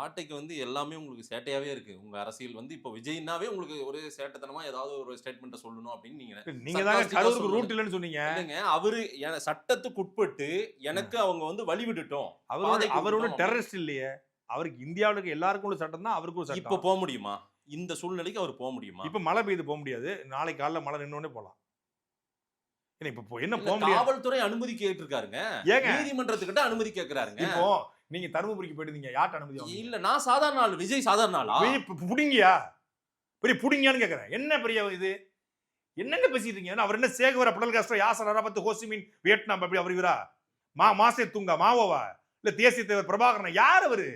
ஆட்டைக்கு வந்து எல்லாமே உங்களுக்கு சேட்டையாவே இருக்கு. உங்க அரசியல் வந்து இப்ப விஜய்னாவே உங்களுக்கு ஒரு சேட்டத்தனமா ஏதாவது ஒரு ஸ்டேட்மெண்ட்ட சொல்லணும் அப்படின்னு நீங்க நீங்க தாங்க சர்காஸ்டிக்கா கரூருக்கு சொல்லணும். ரூட் இல்லன்னு சொன்னீங்க. இல்லங்க. அவரு சட்டத்துக்கு உட்பட்டு ம். எனக்கு அவங்க வந்து வழி விட்டுட்டோம். அவரு பாதை அவரு குடுத்துட்டோம் ஒண்ணும் அப்படின்னு. டெரரிஸ்ட் இல்லையே. அவருக்கு இந்தியாவுல இருக்க எல்லாருக்கும் உள்ள சட்டம் தான் அவருக்கும் ஒரு இப்ப சட்டம். முடியுமா? இந்த சூழ்நிலைக்கு அவர் முடியுமா? இப்ப மழை பெய்யுது முடியாது. நாளைக்கு காலைல மழை நின்ன உடனே போலாம். ஏன்னா இப்ப என்ன இல்ல முடியாது. காவல்துறை அனுமதி கேட்டிருக்காருங்க. ஏங்க நீதிமன்றத்துக்கிட்ட அனுமதி கேட்கிறாருங்க. இப்போ நீங்க தர்மபுரிக்கு போயிருந்தீங்க. யார்ட்ட அனுமதி வாங்குனீங்க? இல்ல நான் சாதாரண ஆளு. விஜய் சாதாரண ஆளா? புடிங்கியா? பெரிய புடிங்கியான்னு கேக்குறேன். என்ன பெரிய இது? என்னங்க பேசிட்டு இருக்கீங்க? அவர் என்ன Che Guevara, Fidel Castro, Yasser Arafat, Ho Chi Minh, Vietnam அப்படி அவர் இவரா? மாசே துங்கா, மாவோவா? இல்ல தேசிய தலைவர் பிரபாகரனா? யார் அவரு?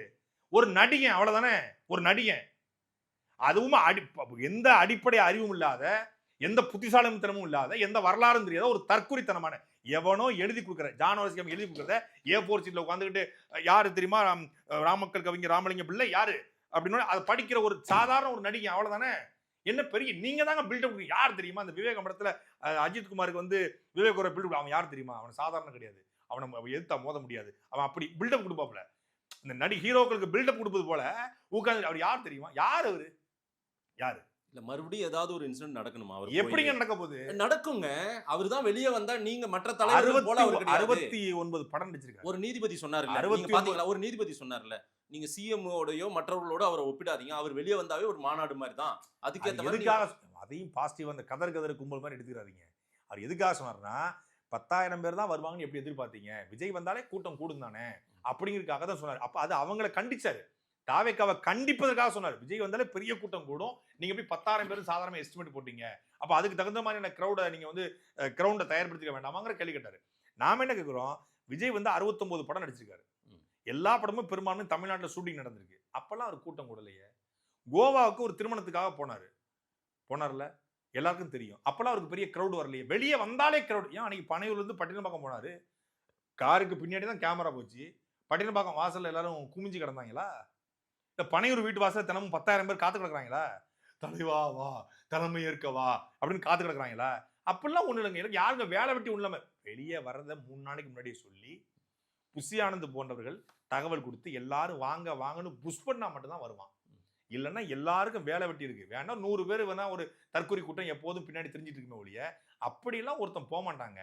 ஒரு நடிகன் அவ்வளவுதானே. ஒரு நடிகன். அதுவும் எந்த அடிப்படை அறிவும் இல்லாத, எந்த புத்திசாலித்தனமும் இல்லாத, எந்த வரலாறும் தெரியாத ஒரு தற்குறித்தனமான எவனோ எழுதி கொடுக்கிற ஜானவாசியம் எழுதி கொடுக்கிறத A4 சீட்ல உட்கார்ந்துகிட்டு யாரு தெரியுமா? ராமக்கல் கவிஞர் ராமலிங்க பிள்ளை யாரு? அப்படின்னு அதை படிக்கிற ஒரு சாதாரண ஒரு நடிகன் அவ்வளவுதானே. என்ன பெரிய நீங்க தாங்க பில்டப் யார் தெரியுமா? அந்த விவேகம் படத்துல அஜித் குமாருக்கு வந்து விவேக் ஒரு பில்டப் அவன் யார் தெரியுமா? அவன் சாதாரண கிடையாது. அவனை எதிர்த்தா மோத முடியாது. அவன் அப்படி பில்டப் கொடுப்பாப்ல. இந்த ஹீரோக்களுக்கு பில்டப் கொடுப்பது போல உட்கார்ந்து அவர் யார் தெரியுமா? யார் அவரு? யாரு? இல்ல மறுபடியும் ஏதாவது ஒரு இன்சிடென்ட் நடக்கணுமா? அவர் எப்படிங்க நடக்க போகுது? நடக்குங்க. அவரு தான் வெளிய வந்தா நீங்க மற்ற தலைவர்கள் போல அவர் கிடையாது. 69 படம் நடிச்சிருக்காரு. ஒரு நீதிபதி சொன்னார்ல. நீங்க 69 பாத்தீங்களா? ஒரு நீதிபதி சொன்னார்ல. நீங்க சிஎம் ஓடயோ மற்றவர்களோட அவர ஒப்பிடாதீங்க. அவர் வெளிய வந்தாவே ஒரு மாநாடு மாரி தான். அதுக்கேத்த மாதிரி எதுக்காக அதையும் பாசிட்டிவா அந்த கதர் கும்பல் மாதிரி எடுத்துக்கிறாதீங்க. அவர் எதுக்காக சொன்னார்னா 10,000 பேர் தான் வருவாங்கன்னு எப்படி எதிர்பார்த்தீங்க? விஜய் வந்தாலே கூட்டம் கூடும் தானே அப்படிங்கிறதுக்காக தான் சொன்னார். அப்ப அது அவங்கள கண்டிச்சாரு. தாவேக்காவை கண்டிப்பதற்காக சொன்னார். விஜய் வந்தாலே பெரிய கூட்டம் கூடும். நீங்க எப்படி 10,000 பேர் சாதாரண எஸ்டிமேட் போட்டீங்க? அப்ப அதுக்கு தகுந்த மாதிரியான கிரவுட நீங்க வந்து கிரவுண்ட தயார்படுத்திக்க வேண்டாமாங்கிற கேள்வி கேட்டாரு. நாம என்ன கேட்கிறோம்? விஜய் வந்து 69 படம் நடிச்சிருக்காரு. எல்லா படமும் பெரும்பான்மை தமிழ்நாட்டுல ஷூட்டிங் நடந்திருக்கு. அப்பெல்லாம் அவர் கூட்டம் கூடலையே. கோவாவுக்கு ஒரு திருமணத்துக்காக போனாரு. போனார்ல? எல்லாருக்கும் தெரியும். அப்பெல்லாம் அவருக்கு பெரிய கிரவுட் வரலையே. வெளிய வந்தாலே கிரவுட். ஏன் அன்னைக்கு பனையூர்ல இருந்து பட்டினப்பாக்கம் போனாரு. காருக்கு பின்னாடி தான் கேமரா போச்சு. பட்டினப்பாக்கம் வாசல்ல எல்லாரும் குமிஞ்சு கிடந்தாங்களா? இந்த பனையூர் வீட்டு வாசல்ல தினமும் 10,000 பேர் காத்து கிடக்குறாங்களா? தலைவா வா, தலைமை ஏற்க வா அப்படின்னு காத்து கிடக்குறாங்களா? அப்படிலாம் ஒண்ணும் இல்லைங்க. எனக்கு யாருங்க வேலை வெட்டி இல்லாம வெளிய வர்றத 3 நாளைக்கு முன்னாடியே சொல்லி, புஷி ஆனந்த் போன்றவர்கள் தகவல் கொடுத்து எல்லாரும் வாங்க வாங்கன்னு புஷ் பண்ணா மட்டும் தான் வருவான். இல்லன்னா எல்லாருக்கும் வேலை வெட்டி இருக்கு. வேணா 100 பேர் வேணா ஒரு தற்கொலை கூட்டம் எப்போதும் பின்னாடி தெரிஞ்சிட்டு இருக்குமே ஒழிய, அப்படிலாம் ஒருத்தன் போமாட்டாங்க.